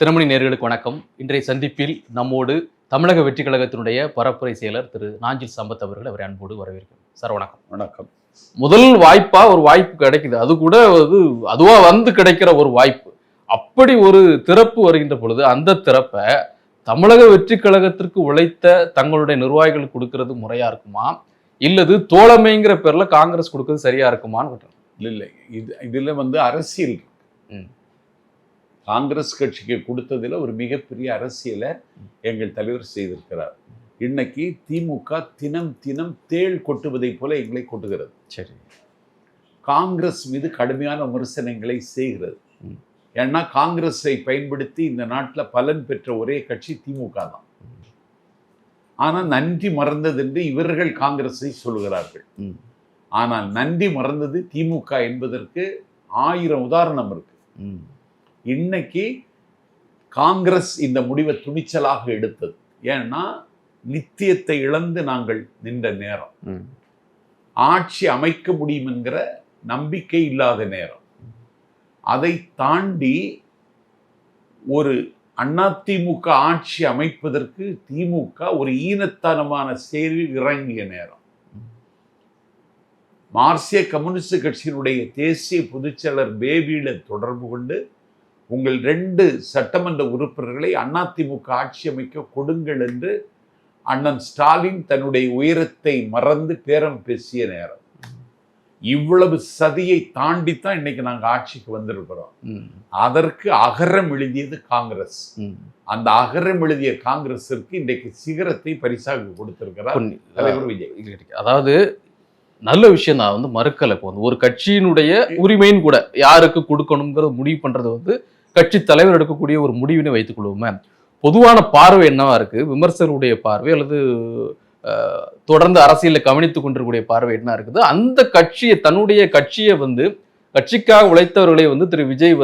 தினமணி நேயர்களுக்கு வணக்கம். இன்றைய சந்திப்பில் நம்மோடு தமிழக வெற்றி கழகத்தினுடைய பரப்புரை செயலர் திரு நாஞ்சில் சம்பத் அவர்கள் அவரை அன்போடு வரவேற்கிறோம். சார் வணக்கம். வணக்கம். முதல் வாய்ப்பா ஒரு வாய்ப்பு கிடைக்குது, அது கூட அதுவா வந்து கிடைக்கிற ஒரு வாய்ப்பு. அப்படி ஒரு திறப்பு வருகின்ற பொழுது அந்த திறப்பை தமிழக வெற்றி கழகத்திற்கு உழைத்த தங்களுடைய நிர்வாகிகள் கொடுக்கறது முறையா இருக்குமா, இல்லது தோழமைங்கிற பேர்ல காங்கிரஸ் கொடுக்கறது சரியா இருக்குமான்னு? இல்லை, இதுல அரசியல் காங்கிரஸ் கட்சிக்கு கொடுத்ததுல ஒரு மிகப்பெரிய அரசியலை எங்கள் தலைவர் செய்திருக்கிறார். இன்னைக்கு திமுக தினம் தினம் தேள் கொட்டுவதை போல எங்களை கொட்டுகிறது. சரி, காங்கிரஸ் மீது கடுமையான விமர்சனங்களை செய்கிறது. ஏன்னா காங்கிரஸை பயன்படுத்தி இந்த நாட்டில் பலன் பெற்ற ஒரே கட்சி திமுக தான். ஆனால் நன்றி மறந்தது என்று இவர்கள் காங்கிரஸை சொல்கிறார்கள். ஆனால் நன்றி மறந்தது திமுக என்பதற்கு 1000 உதாரணம் இருக்கு. இன்னைக்கு காங்கிரஸ் இந்த முடிவை துணிச்சலாக எடுத்தது. ஏன்னா நித்தியத்தை இழந்து நாங்கள் நின்ற நேரம், ஆட்சி அமைக்க முடியும் என்கிற நம்பிக்கை இல்லாத நேரம். அதை தாண்டி ஒரு அதிமுக ஆட்சி அமைப்பதற்கு திமுக ஒரு ஈனத்தனமான செயலில் இறங்கிய நேரம். மார்க்சிய கம்யூனிஸ்ட் கட்சியினுடைய தேசிய பொதுச்செயலர் பேபியில தொடர்பு கொண்டு உங்கள் 2 சட்டமன்ற உறுப்பினர்களை அதிமுக ஆட்சி அமைக்க கொடுங்கள் என்று அண்ணன் ஸ்டாலின் தன்னுடைய உயரத்தை மறந்து பேரம் பேசிய நேரம். இவ்வளவு சதியை தாண்டித்தான் இன்னைக்கு நாங்கள் ஆட்சிக்கு வந்திருக்கிறோம். அதற்கு அகரம் எழுதியது காங்கிரஸ். அந்த அகரம் எழுதிய காங்கிரஸிற்கு இன்றைக்கு சிகரத்தை பரிசாக கொடுத்திருக்கிறார் தலைவர் விஜய். அதாவது நல்ல விஷயம் தான், மறுக்கலை. இப்போ ஒரு கட்சியினுடைய உரிமைன்னு கூட யாருக்கு கொடுக்கணுங்கிறது முடிவு பண்றது கட்சி தலைவர் எடுக்கக்கூடிய ஒரு முடிவினை வைத்துக் கொள்வோமே. பொதுவான பார்வை என்னவா இருக்கு, விமர்சகருடைய பார்வை அல்லது தொடர்ந்து அரசியலில் கவனித்துக் கொண்டிருக்கூடிய பார்வை என்ன இருக்குது, அந்த கட்சியை தன்னுடைய கட்சியை கட்சிக்காக உழைத்தவர்களை திரு விஜய்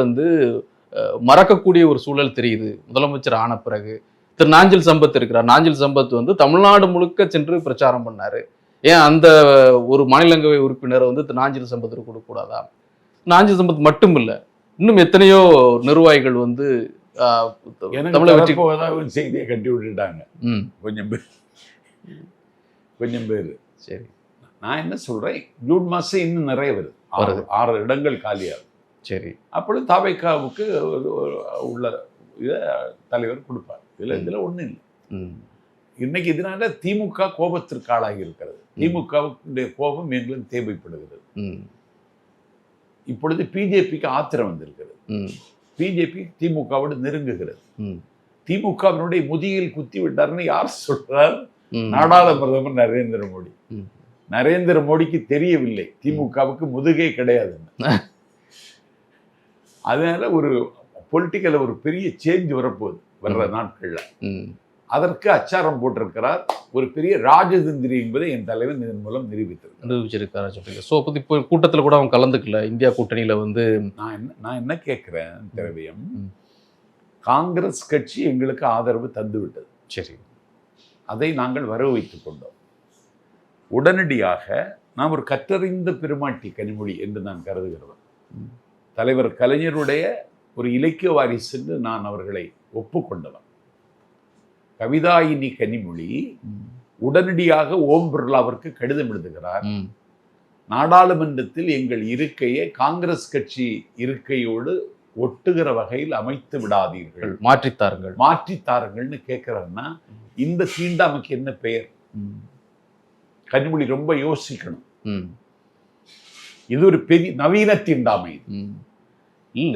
மறக்கக்கூடிய ஒரு சூழல் தெரியுது. முதலமைச்சர் ஆன பிறகு திரு நாஞ்சில் சம்பத் இருக்கிறார். நாஞ்சில் சம்பத் தமிழ்நாடு முழுக்க சென்று பிரச்சாரம் பண்ணாரு. ஏன் அந்த ஒரு மாநிலங்களவை உறுப்பினர் திரு நாஞ்சில் சம்பத் கொடுக்கக்கூடாதா? நாஞ்சில் சம்பத் மட்டும் இல்லை, இன்னும் எத்தனையோ நிர்வாகிகள் தமிழக வெற்றி செய்தியை கட்டி விட்டுட்டாங்க. கொஞ்சம் பேர். சரி, நான் என்ன சொல்றேன், ஜூன் மாசம் இன்னும் நிறைய வருது. 6 இடங்கள் காலியாகும். சரி, அப்பொழுது தாவேக்காவுக்கு உள்ள இதை தலைவர் கொடுப்பார். இதுல ஒண்ணு இல்லை. இன்னைக்கு இதனால திமுக கோபத்திற்கு ஆளாகி இருக்கிறது. திமுகவுடைய கோபம் எங்களுக்கு தேவைப்படுகிறது. இப்பொழுது பிஜேபிக்கு ஆத்திரம் வந்திருக்கிறது. பிஜேபி திமுகவோடு நெருங்குகிறது. திமுகவினுடைய முதுகில் குத்தி விட்டார்னு யார் சொல்றார்? நாடாள பிரதமர் நரேந்திர மோடி. நரேந்திர மோடிக்கு தெரியவில்லை திமுகவுக்கு முதுகே கிடையாதுன்னு. அதனால ஒரு பொலிட்டிக்கல் ஒரு பெரிய சேஞ்ச் வரப்போகுது வர்ற நாட்கள்ல. அதற்கு அச்சாரம் போட்டிருக்கிறார் ஒரு பெரிய ராஜதந்திரி என்பதை என் தலைவன் இதன் மூலம் நிரூபிச்சிருக்காரு. ஸோ இப்போ கூட்டத்தில் கூட அவன் கலந்துக்கல. இந்தியா கூட்டணியில நான் என்ன கேட்கிறேன், திரவியம், காங்கிரஸ் கட்சி எங்களுக்கு ஆதரவு தந்து விட்டது. சரி, அதை நாங்கள் வரவு வைத்துக் கொண்டோம். உடனடியாக நாம் ஒரு கற்றறிந்த பெருமாட்டி கனிமொழி என்று நான் கருதுகிறவன். தலைவர் கலைஞருடைய ஒரு இலக்கிய வாரிசு என்று நான் அவர்களை ஒப்புக்கொண்டவன். கவிதாயினி கனிமொழி உடனடியாக ஓம் பிர்லாவிற்கு கடிதம் எழுதுகிறார். நாடாளுமன்றத்தில் எங்கள் இருக்கையை காங்கிரஸ் கட்சி இருக்கையோடு ஒட்டுகிற வகையில் அமைத்து விடாதீர்கள், மாற்றித்தாருங்கள்னு கேட்கிறாருன்னா இந்த தீண்டாமைக்கு என்ன பெயர்? கனிமொழி ரொம்ப யோசிக்கணும். இது ஒரு பெரிய நவீன தீண்டாமை.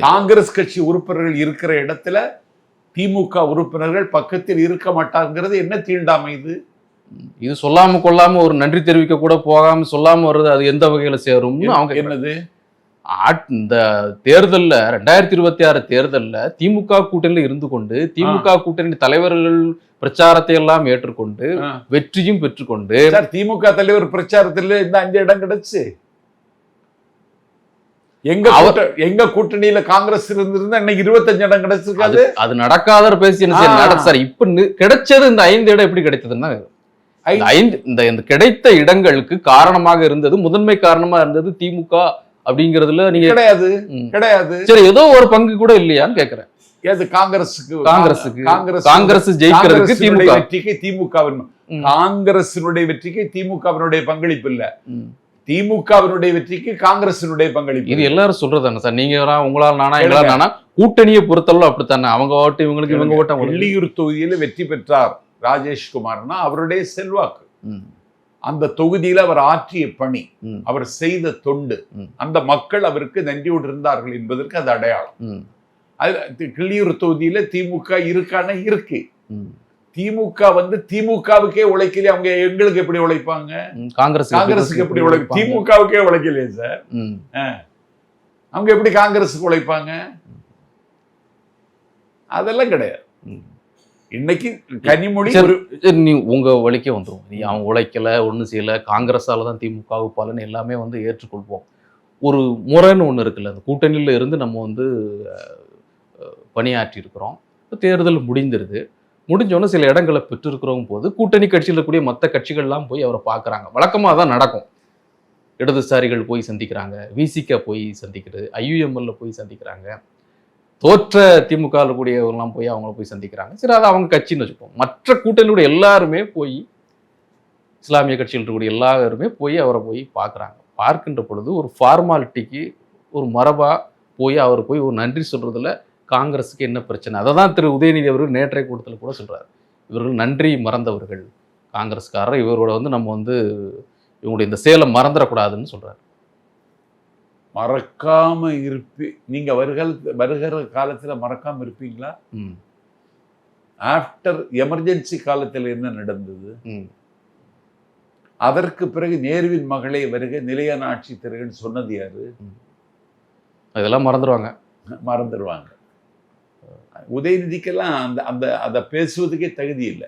காங்கிரஸ் கட்சி உறுப்பினர்கள் இருக்கிற இடத்துல திமுக உறுப்பினர்கள் பக்கத்தில் இருக்க மாட்டாங்கிறது என்ன தீண்டாமை? இது சொல்லாம கொள்ளாம ஒரு நன்றி தெரிவிக்க கூட போகாம சொல்லாம வர்றது அது எந்த வகையில சேரும்? அவங்க என்னது, இந்த தேர்தல்ல 2026 தேர்தல்ல திமுக கூட்டணியில இருந்து கொண்டு திமுக கூட்டணி தலைவர்கள் பிரச்சாரத்தை எல்லாம் ஏற்றுக்கொண்டு வெற்றியும் பெற்றுக்கொண்டு திமுக தலைவர் பிரச்சாரத்தில் இந்த 5 இடம் கிடைச்சு. எங்க கூட்டணியில காங்கிரஸ் இருந்திருந்தா இன்னைக்கு 25 இடம் கிடைச்சிருக்காது. அது நடக்காத பேசி சார் இப்ப கிடைச்சது இந்த 5 இடம் எப்படி கிடைத்ததுன்னா, இந்த கிடைத்த இடங்களுக்கு காரணமாக இருந்தது, முதன்மை காரணமா இருந்தது திமுக அப்படிங்கிறதுல நீங்க கிடையாது. சரி, ஏதோ ஒரு பங்கு கூட இல்லையான்னு கேக்குறேன். ஏது காங்கிரஸ் ஜெயிக்கிறதுக்கு திமுக வெற்றிக்கு திமுகவின் காங்கிரசினுடைய வெற்றிக்கு திமுகவினுடைய பங்களிப்பு இல்ல, திமுகவினுடைய வெற்றிக்கு காங்கிரசினுடைய பங்களிப்பு. இது எல்லாரும் சொல்றதானே சார், நீங்க உங்களால் நானா எங்களால் நானா, கூட்டணியை பொறுத்தளவு அப்படித்தானே, அவங்க ஓட்டு இவங்களுக்கு இவங்க ஓட்டு. வெள்ளியூர் தொகுதியில வெற்றி பெற்றார் ராஜேஷ்குமார்னா அவருடைய செல்வாக்கு, அந்த தொகுதியில அவர் ஆற்றிய பணி, அவர் செய்த தொண்டு, அந்த மக்கள் அவருக்கு நன்றியோடு இருந்தார்கள் என்பதற்கு அது அடையாளம். அது கிள்ளியூர் தொகுதியில திமுக இருக்கான இருக்கு. திமுக திமுகவுக்கே உழைக்கலையே, அவங்க எங்களுக்கு எப்படி உழைப்பாங்க? காங்கிரஸுக்கு எப்படி உழைப்பு? திமுகவுக்கே உழைக்கலையே சார், அவங்க எப்படி காங்கிரஸுக்கு உழைப்பாங்க? அதெல்லாம் கிடையாது. இன்னைக்கு கனிமொழி நீ உங்க வழிக்கே வந்துடும், நீ அவன் உழைக்கல ஒன்றும் செய்யல காங்கிரஸால தான் திமுக பாலன்னு எல்லாமே ஏற்றுக்கொள்வோம். ஒரு முறைன்னு ஒன்று இருக்குல்ல, அந்த கூட்டணியில் இருந்து நம்ம பணியாற்றி இருக்கிறோம். தேர்தல் முடிந்துருது, முடிஞ்சோன்னு சில இடங்களை பெற்றிருக்கிறோம் போது கூட்டணி கட்சியில் இருக்கக்கூடிய மற்ற கட்சிகள்லாம் போய் அவரை பார்க்குறாங்க. வழக்கமாக தான் நடக்கும். இடதுசாரிகள் போய் சந்திக்கிறாங்க, விசிக போய் சந்திக்கிறது, ஐயுஎம்எல்ல போய் சந்திக்கிறாங்க, தோற்ற திமுக கூடியவங்களாம் போய் அவங்கள போய் சந்திக்கிறாங்க. சரி, அதை அவங்க கட்சின்னு வச்சுப்போம். மற்ற கூட்டணியுடைய எல்லாருமே போய், இஸ்லாமிய கட்சியில் இருக்கக்கூடிய எல்லாருமே போய் அவரை போய் பார்க்குறாங்க. பார்க்கின்ற பொழுது ஒரு ஃபார்மாலிட்டிக்கு ஒரு மரபாக போய் அவர் போய் ஒரு நன்றி சொல்றதுல காங்கிரஸுக்கு என்ன பிரச்சனை? அதை தான் திரு உதயநிதி அவர்கள் நேற்றைய கூட்டத்தில் கூட சொல்றாரு. இவர்கள் நன்றி மறந்தவர்கள் காங்கிரஸ்காரர், இவரோட நம்ம இவங்களுடைய இந்த சேலை மறந்துடக்கூடாதுன்னு சொல்றாரு. மறக்காம நீங்க வருகிற காலத்துல மறக்காம இருப்பீங்களா? ஆஃப்டர் எமர்ஜென்சி காலத்தில் என்ன நடந்தது? அதற்கு பிறகு நேருவின் மகளே வருக, நிலையான ஆட்சி தருகன்னு சொன்னது யாரு? அதெல்லாம் மறந்துடுவாங்க. உதயநிதிக்கெல்லாம் அதை பேசுவதுக்கே தகுதி இல்லை.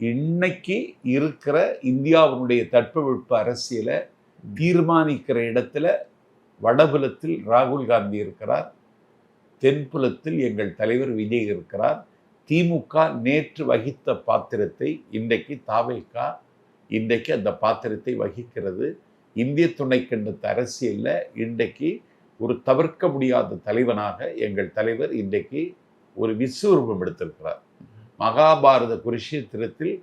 இன்னைக்கு இருக்கிற இந்தியாவினுடைய தட்பவெட்ப அரசியலை தீர்மானிக்கிற இடத்துல வடபுலத்தில் ராகுல் காந்தி இருக்கிறார், தென்புலத்தில் எங்கள் தலைவர் விஜய் இருக்கிறார். திமுக நேற்று வகித்த பாத்திரத்தை இன்றைக்கு தாவேகா இன்றைக்கு அந்த பாத்திரத்தை வகிக்கிறது. இந்திய துணைக்கண்டத்து அரசியல்ல இன்றைக்கு ஒரு தவிர்க்க முடியாத தலைவனாக எங்கள் தலைவர் இன்றைக்கு ஒரு விஸ்வரூபம் எடுத்திருக்கிறார். மகாபாரத குருஷேத்திரத்தில்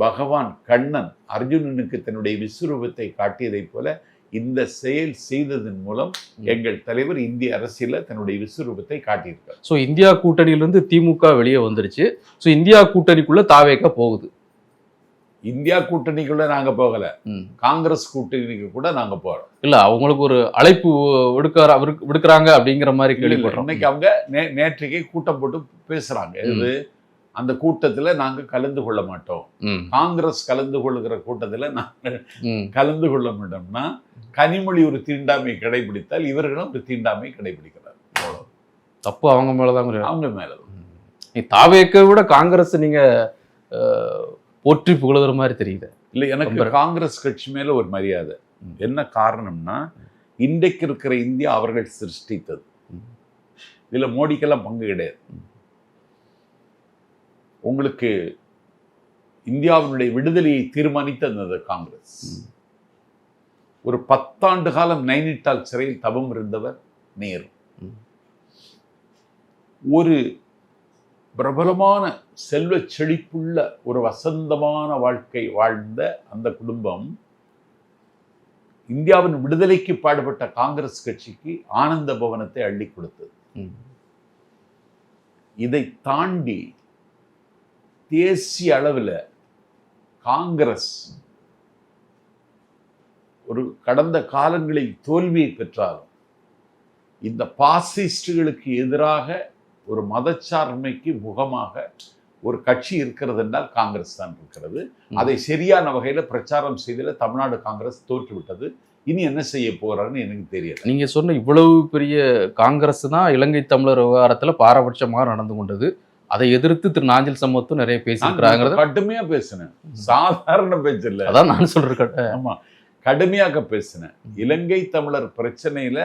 பகவான் கண்ணன் அர்ஜுனனுக்கு தன்னுடைய விஸ்வரூபத்தை காட்டியதைப் போல இந்த செயல் செய்ததன் மூலம் எங்கள் தலைவர் இந்திய அரசியல தன்னுடைய விஸ்வரூபத்தை காட்டியிருக்கார். ஸோ இந்தியா கூட்டணியிலிருந்து திமுக வெளியே வந்துருச்சு. ஸோ இந்தியா கூட்டணிக்குள்ள தாவேகா போகுது. இந்தியா கூட்டணிக்குள்ள நாங்க போகல, காங்கிரஸ் கூட்டணிக்கு கூட நாங்க போறோம். இல்ல, அவங்களுக்கு ஒரு அழைப்பு விடுக்கிறாங்க அப்படிங்கிற மாதிரி கேள்விப்படுறோம். இன்னைக்கு அவங்க நேற்றைக்கு கூட்டம் போட்டு பேசுறாங்க. இது அந்த கூட்டத்துல நாங்க கலந்து கொள்ள மாட்டோம், காங்கிரஸ் கலந்து கொள்ளுகிற கூட்டத்துல நாங்க கலந்து கொள்ள மாட்டோம்னா கனிமொழி ஒரு தீண்டாமை கடைபிடித்தால் இவர்களும் ஒரு தீண்டாமை கடைபிடிக்கிறார். தப்பு அவங்க மேலதான், அவங்க மேல. தாவேக்கை விட காங்கிரஸ் நீங்க போற்றி புகழுகிற மாதிரி தெரியுது. இல்லை, எனக்கு காங்கிரஸ் கட்சி மேல ஒரு மரியாதை. என்ன காரணம்னா, இன்றைக்கு இருக்கிற இந்தியா அவர்கள் சிருஷ்டித்தது. இதுல மோடிக்கெல்லாம் பங்கு கிடையாது. உங்களுக்கு இந்தியாவினுடைய விடுதலையை தீர்மானித்தது காங்கிரஸ். ஒரு 10 ஆண்டு காலம் நைனிட்டால் சிறையில் தவம் இருந்தவர் நேரு. ஒரு பிரபலமான செல்வ செழிப்புள்ள ஒரு வசந்தமான வாழ்க்கை வாழ்ந்த அந்த குடும்பம் இந்தியாவின் விடுதலைக்கு பாடுபட்ட காங்கிரஸ் கட்சிக்கு ஆனந்த பவனத்தை அள்ளி கொடுத்தது. இதை தாண்டி தேசிய அளவில் காங்கிரஸ் ஒரு கடந்த காலங்களில் தோல்வியை பெற்றாலும் இந்த பாசிஸ்டுகளுக்கு எதிராக ஒரு மதச்சார்மைக்கு முகமாக ஒரு கட்சி இருக்கிறது என்றால் காங்கிரஸ் தான் இருக்கிறது. அதை சரியான வகையில் பிரச்சாரம் செய்ததில் தமிழ்நாடு காங்கிரஸ் தோற்றுவிட்டது. இனி என்ன செய்ய போறாருன்னு எனக்கு தெரியல. நீங்க சொன்ன இவ்வளவு பெரிய காங்கிரஸ் தான் இலங்கை தமிழர் விவகாரத்துல பாரபட்சமாக நடந்து கொண்டது. அதை எதிர்த்து திரு நாஞ்சில் சம்பத்தும் நிறைய பேசியிருக்கிறாங்க. கடுமையா பேசினேன், சாதாரண பேச்சு இல்லை. அதான் நான் சொல்றேன். ஆமா, கடுமையாக பேசினேன். இலங்கை தமிழர் பிரச்சனையில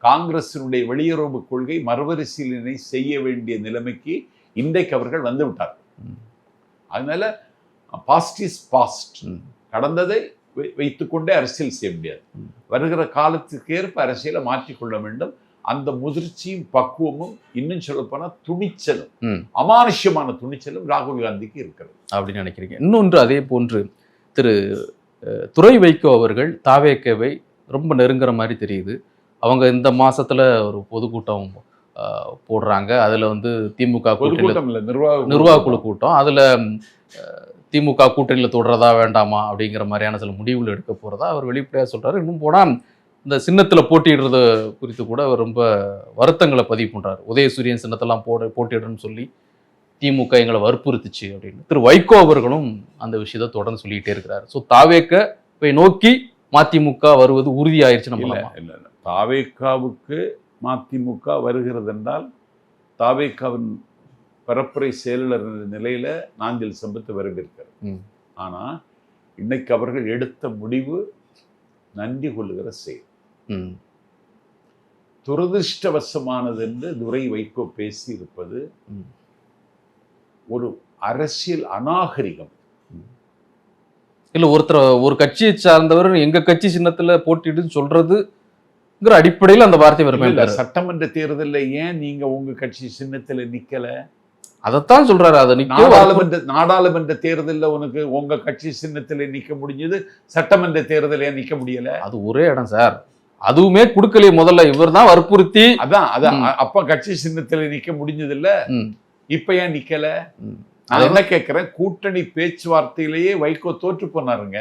காங்கிரசினுடைய வெளியுறவு கொள்கை மறுபரிசீலனை செய்ய வேண்டிய நிலைமைக்கு இன்றைக்கு அவர்கள் வந்து விட்டார்கள். அதனால பாஸ்ட் இஸ் பாஸ்ட். கடந்ததை வைத்துக்கொண்டே அரசியல் செய்ய முடியாது. வருகிற காலத்துக்கு ஏற்ப அரசியலை மாற்றிக்கொள்ள வேண்டும். அந்த முதிர்ச்சியும் பக்குவமும் இன்னும் சொல்லப்போனா துணிச்சலும் ம். அமானுஷ்யமான துணிச்சலும் ராகுல் காந்திக்கு இருக்கிறது அப்படின்னு நினைக்கிறீங்க. இன்னொன்று அதே போன்று திரு துரை வைகோ அவர்கள் தாவேக்கவை ரொம்ப நெருங்குற மாதிரி தெரியுது. அவங்க இந்த மாசத்துல ஒரு பொதுக்கூட்டம் போடுறாங்க. அதுல வந்து திமுக பொதுக்கூட்டம் இல்ல, நிர்வாக குழு கூட்டம். அதுல திமுக கூட்டணியில் தொடரதா வேண்டாமா அப்படிங்கிற மாதிரியான சில முடிவுகள் எடுக்க போறதா அவர் வெளிப்படையாக சொல்றாரு. இன்னும் போனா இந்த சின்னத்துல போட்டியிடுறது குறித்து கூட அவர் ரொம்ப வருத்தங்களை பதிவு பண்றாரு. உதயசூரியன் சின்னத்தெல்லாம் போட்டியிடுறேன்னு சொல்லி திமுக எங்களை வற்புறுத்துச்சு அப்படின்னு திரு வைகோ அவர்களும் அந்த விஷயத்தை தொடர்ந்து சொல்லிக்கிட்டே இருக்கிறாரு. ஸோ தாவேக்கவை நோக்கி மதிமுக வருவது உறுதியாயிருச்சு. நம்ம இல்ல தாவேக்காவுக்கு மதிமுக வருகிறது என்றால் தாவேக்காவின் பரப்புரை செயலாளர் நிலையில நாஞ்சில் சம்பத் வரவேற்கிறார். ஆனா இன்னைக்கு அவர்கள் எடுத்த முடிவு நன்றி கொள்ளுகிற செயல். துரதிருஷ்டவசமானது என்று துரை வைகோ பேசி இருப்பது ஒரு அரசியல் அநாகரிகம். இல்ல ஒரு கட்சியை சார்ந்தவர் எங்க கட்சி சின்னத்துல போட்டிட்டு சொல்றதுங்கிற அடிப்படையில் அந்த வார்த்தை வரும். சட்டமன்ற தேர்தலில் ஏன் நீங்க உங்க கட்சி சின்னத்துல நிக்கல? அதைத்தான் சொல்றாரு. அதை நாடாளுமன்ற தேர்தலில் உனக்கு உங்க கட்சி சின்னத்துல நிக்க முடிஞ்சது, சட்டமன்ற தேர்தல் ஏன் நிக்க முடியல? அது ஒரே இடம் சார், அதுவுமே கொடுக்கலையே. முதல்ல இவர் தான் வற்புறுத்தி அதான் அப்ப கட்சி சின்னத்துல நிக்க முடிஞ்சது இல்ல, இப்ப ஏன் நிக்கல? நான் என்ன கேட்கிறேன், கூட்டணி பேச்சுவார்த்தையிலேயே வைகோ தோற்று போனாருங்க.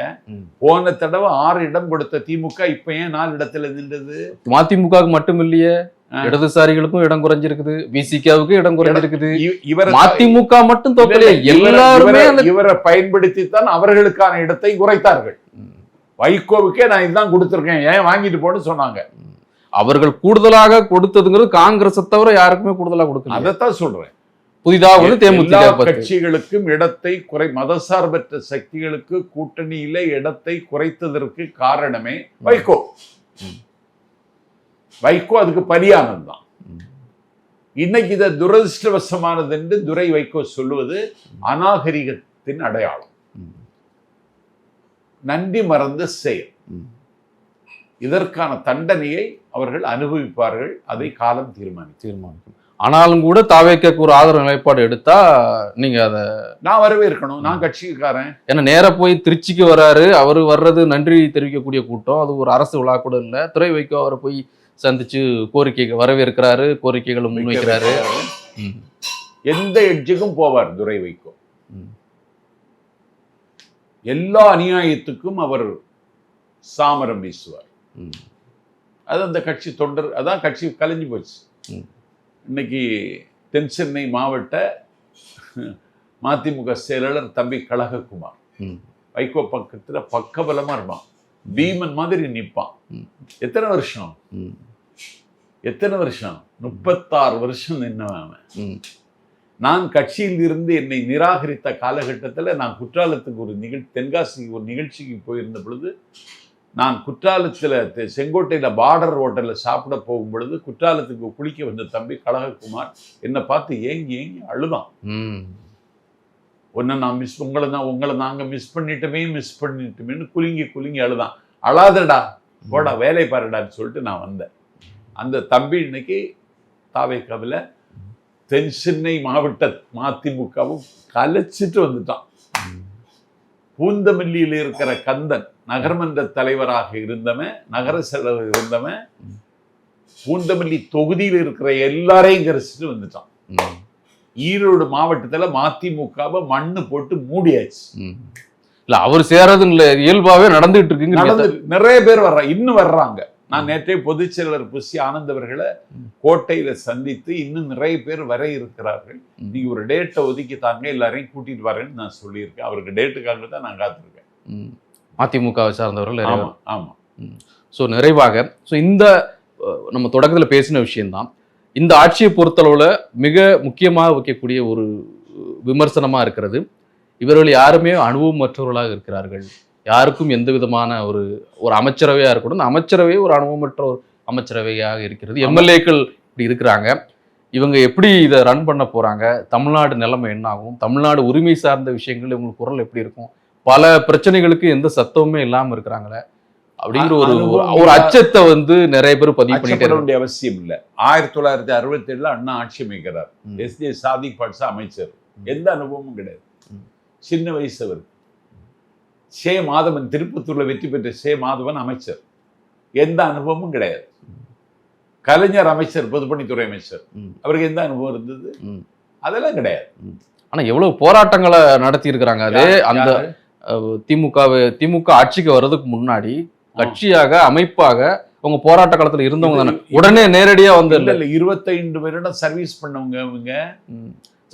போன தடவை 6 இடம் கொடுத்த திமுக இப்ப ஏன் 4 இடத்துல நின்றது? மதிமுக மட்டும் இல்லையே, இடதுசாரிகளுக்கும் இடம் குறைஞ்சிருக்குது, விசிகாவுக்கும் இடம் குறைஞ்சிருக்குது. மதிமுக மட்டும் தோக்கலையே, எல்லாருமே இவரை பயன்படுத்தித்தான் அவர்களுக்கான இடத்தை குறைத்தார்கள். வைகோவுக்கே நான் இதுதான் கொடுத்திருக்கேன், ஏன் வாங்கிட்டு போன்னு சொன்னாங்க. அவர்கள் கூடுதலாக கொடுத்ததுங்கிறது காங்கிரஸ் தவிர யாருக்குமே கூடுதலாக கொடுக்கல. அதைத்தான் சொல்றேன். புதிதாக தேமுதிக கட்சிகளுக்கும் இடத்தை மதசார்பற்ற சக்திகளுக்கு கூட்டணியில இடத்தை குறைத்ததற்கு காரணமே வைகோ. வைகோ அதுக்கு பலியானதுதான். இன்னைக்கு இதை துரதிருஷ்டவசமானது என்று துரை வைகோ சொல்லுவது அநாகரிகத்தின் அடையாளம், நன்றி மறந்த செயல். இதற்கான தண்டனையை அவர்கள் அனுபவிப்பார்கள், அதை காலம் தீர்மானிக்கும். ஆனாலும் கூட தாவேக்கு ஒரு ஆதரவு நிலைப்பாடு எடுத்தா நீங்க அதை நான் வரவேற்கணும். நான் கட்சிக்காரன். ஏன்னா நேர போய் திருச்சிக்கு வராரு, அவரு வர்றது நன்றி தெரிவிக்கக்கூடிய கூட்டம், அது ஒரு அரசு விழா கூட இல்லை. துரை வைகோ அவரை போய் சந்திச்சு கோரிக்கை வரவேற்கிறாரு, கோரிக்கைகளை முன்வைக்கிறாரு. எந்த எட்ஜுக்கும் போவார் துரை வைகோ. எல்லா அநியாயத்துக்கும் அவர் சாமரம் வீசுவார். அது அந்த கட்சி தொண்டர், அதான் கட்சி கலைஞ்சு போச்சு. இன்னைக்கு தென் சென்னை மாவட்ட மதிமுக செயலாளர் தம்பி கழகக்குமார் வைகோ பக்கத்துல பக்கபலமா இருப்பான், பீமன் மாதிரி நிற்பான். எத்தனை வருஷம் 36 வருஷம் நின்னவன். நான் கட்சியில் இருந்து என்னை நிராகரித்த காலகட்டத்தில் நான் குற்றாலத்துக்கு ஒரு தென்காசிக்கு ஒரு நிகழ்ச்சிக்கு போயிருந்த பொழுது, நான் குற்றாலத்தில் செங்கோட்டையில் பார்டர் ஹோட்டலில் சாப்பிட போகும் பொழுது குற்றாலத்துக்கு குளிக்க வந்த தம்பி கழகக்குமார் என்னை பார்த்து ஏங்கி அழுதான். ஒன்று நான் உங்களை நாங்கள் மிஸ் பண்ணிட்டோமேன்னு குலுங்கி அழுதான். அழாதடா, போடா வேலை பாருடான்னு சொல்லிட்டு நான் வந்தேன். அந்த தம்பி இன்னைக்கு தாவேக்காவில் தென் சென்னை மாவட்ட மதிமுகவும் கலைச்சிட்டு வந்துட்டான். பூந்தமல்லியில் இருக்கிற கந்தன் நகர்மன்ற தலைவராக இருந்தவன், நகர செயலர் இருந்தவன், பூந்தமல்லி தொகுதியில் இருக்கிற எல்லாரையும் கரைச்சிட்டு வந்துட்டான். ஈரோடு மாவட்டத்துல மதிமுகவை மண்ணு போட்டு மூடியாச்சு. இல்ல அவர் சேரது இல்ல, இயல்பாவே நடந்துட்டு இருக்கு. நிறைய பேர் வர்றாங்க, இன்னும் வர்றாங்க. நான் நேற்றே பொதுச் செயலர் புசி ஆனந்த் அவர்களை கோட்டையில சந்தித்து இன்னும் நிறைய பேர் வர இருக்கிறார்கள். நீங்க ஒரு டேட்டை ஒதுக்கி தாங்க, எல்லாரையும் கூட்டிட்டு வரேன்னு நான் சொல்லியிருக்கேன். அவருக்கு டேட்டுக்காக தான் நான் காத்திருக்கேன். மதிமுகவை சார்ந்தவர்கள். ஆமா. ஸோ நிறைவாக, ஸோ இந்த நம்ம தொடக்கத்தில் பேசின விஷயம்தான் இந்த ஆட்சியை பொறுத்தளவுல மிக முக்கியமாக வைக்கக்கூடிய ஒரு விமர்சனமா இருக்கிறது, இவர்கள் யாருமே அனுபவமற்றவர்களாக இருக்கிறார்கள். யாருக்கும் எந்த விதமான ஒரு அமைச்சரவையா இருக்கணும், அமைச்சரவை ஒரு அனுபவமற்ற ஒரு அமைச்சரவையாக இருக்கிறது. எம்எல்ஏக்கள் இப்படி இருக்கிறாங்க, இவங்க எப்படி இதை ரன் பண்ண போறாங்க, தமிழ்நாடு நிலைமை என்ன ஆகும், தமிழ்நாடு உரிமை சார்ந்த விஷயங்கள் இவங்களுக்கு குரல் எப்படி இருக்கும், பல பிரச்சனைகளுக்கு எந்த சத்தமுமே இல்லாமல் இருக்கிறாங்களே. அப்படிங்கிற ஒரு அச்சத்தை வந்து நிறைய பேர் பதிவு பண்ணிட்டே அச்சப்பட வேண்டிய அவசியம் இல்லை. 1967 அண்ணா ஆட்சி அமைக்கிறார். எஸ்.ஜே. சாதிக் பாட்ஷா அமைச்சர். எந்த அனுபவமும் கிடையாது. சின்ன வயசு அவர். சே மாதவன், திருப்பத்தூர்ல வெற்றி பெற்ற சே மாதவன் அமைச்சர். எந்த அனுபவமும் கிடையாது. கலைஞர் அமைச்சர், பொதுப்பணித்துறை அமைச்சர். அவருக்கு எந்த அனுபவம் இருந்தது? அதெல்லாம் கிடையாது. ஆனா எவ்வளவு போராட்டங்களை நடத்தி இருக்கிறாங்க. அதே அந்த திமுக ஆட்சிக்கு வர்றதுக்கு முன்னாடி கட்சியாக அமைப்பாக உங்க போராட்ட காலத்துல இருந்தவங்க தானே உடனே நேரடியா வந்து 25 வருடம் சர்வீஸ் பண்ணவங்க இவங்க.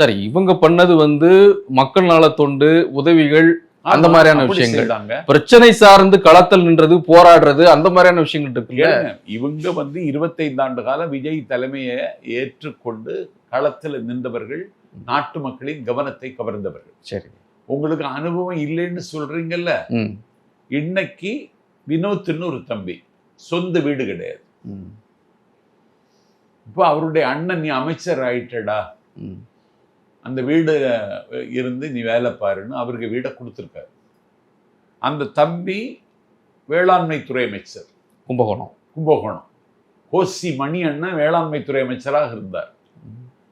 சரி, இவங்க பண்ணது வந்து மக்கள் நல தொண்டு, உதவிகள், அந்த மாதிரியான விஷயங்கள். பிரச்சனை சார்ந்து களத்தில் நின்றது, போராடுறது, அந்த மாதிரியான விஷயங்கள் இருக்குல்ல. இவங்க வந்து 25 ஆண்டு காலம் விஜய் தலைமையை ஏற்றுக்கொண்டு களத்தில் நின்றவர்கள், நாட்டு மக்களின் கவனத்தை கவர்ந்தவர்கள். சரி, உங்களுக்கு அனுபவம் இல்லைன்னு சொல்றீங்கல்ல. இன்னைக்கு வினோத்னு ஒரு தம்பி, சொந்த வீடு கிடையாது. இப்போ அவருடைய அண்ணன், நீ அமைச்சர் ஆயிட்டடா, அந்த வீடு இருந்து நீ வேலை பாருன்னு அவருக்கு வீடை கொடுத்துருக்காரு. அந்த தம்பி வேளாண்மை துறை அமைச்சர், கும்பகோணம். கோசி மணி அண்ணன் வேளாண்மை துறை அமைச்சராக இருந்தார்.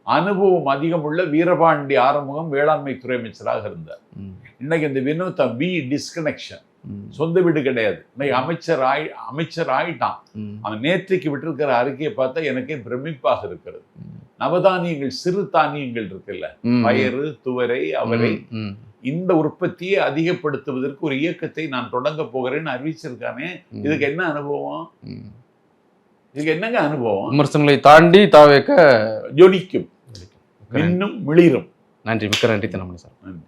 அனுபவம் அதிகம் உள்ள வீரபாண்டி ஆறுமுகம் வேளாண்மை துறை அமைச்சராக இருந்தார். இன்னைக்கு இந்த வினோத் தம்பி டிஸ்கனெக்ஷன், சொந்த வீடு கிடையாது. இன்னைக்கு அமைச்சர் ஆயிட்டான். அவன் நேற்றைக்கு விட்டிருக்கிற அறிக்கையை பார்த்தா எனக்கே பிரமிப்பாக இருக்கிறது. நவதானியங்கள், சிறு தானியங்கள் இருக்குல்ல, பயறு, துவரை, அவரை, இந்த உற்பத்தியை அதிகப்படுத்துவதற்கு ஒரு இயக்கத்தை நான் தொடங்க போகிறேன்னு அறிவிச்சிருக்கானே. இதுக்கு என்ன அனுபவம்? இதுக்கு என்னங்க அனுபவம்? விமர்சனங்களை தாண்டி தாவேக்க ஜொலிக்கும், இன்னும் மிளிரும். நன்றி, மிக்க நன்றி. நன்றி.